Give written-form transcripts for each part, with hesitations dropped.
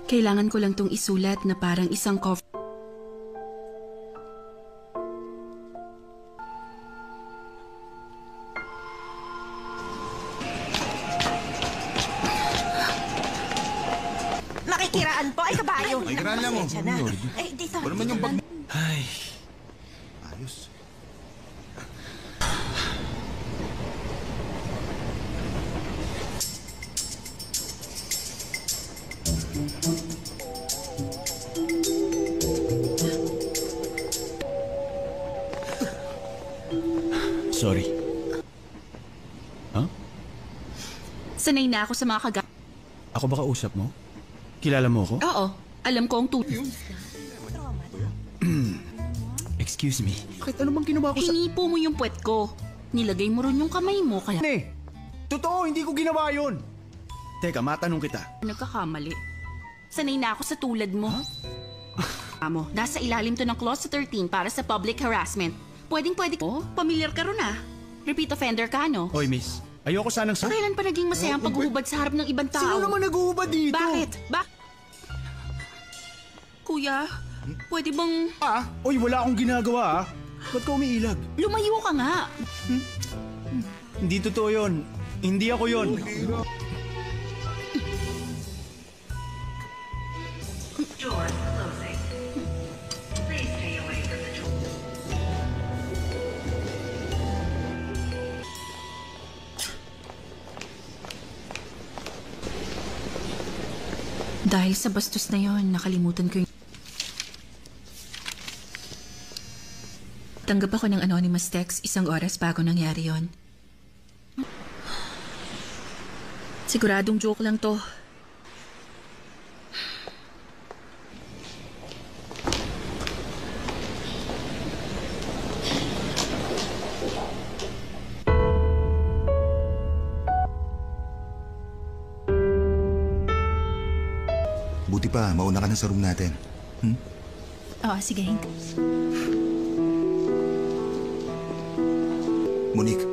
Kailangan ko lang tong isulat na parang isang cover. Nakikiraan po ay kabayo. Ay, kiraan lang, oh. Ay, dito. Ano naman yung bag... Ay. Ayos. Sorry. Huh? Sanay na ako sa mga Ako ba kausap mo? Kilala mo ako? Oo, alam ko ang Excuse me. Bakit ano bang ginawa ko sa... Hinipo mo yung puwet ko. Nilagay mo ron yung kamay mo kaya Totoo, hindi ko ginawa yun. Teka, matanong kita. nagkakamali. Sanay na ako sa tulad mo. Amo, nasa ilalim to ng Clause 13 para sa public harassment. Pwedeng-pwede ko. Pamilyar ka ron ah. Repeat offender ka, no? Oy, miss. Ayoko sanang sa... Kailan pa naging masaya ang paghuhubad sa harap ng ibang tao? Sino naman nag-uubad dito? Bakit? Kuya, pwede bang... Oy, wala akong ginagawa, Ba't ka umiilag? Lumayo ka nga. Hindi totoo yun. Hindi ako yun. Doors closing. Please stay away from the door. Dahil sa bastos na yon, nakalimutan ko yung... Tanggap ako ng anonymous text 1 oras bago nangyari yon. Siguradong joke lang to. Buti pa, mauna ka na sa room natin. Oo, sige. Monique.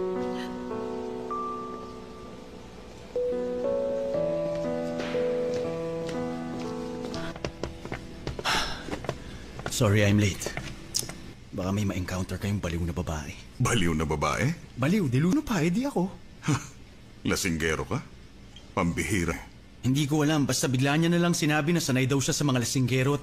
Sorry, I'm late. Baka may ma-encounter kayong baliw na babae. Baliw na babae? Baliw? Diluno pa, edi ako. Lasinggero ka? Pambihira. Hindi ko alam, basta bigla niya na lang sinabi na sanay daw siya sa mga lasinggero at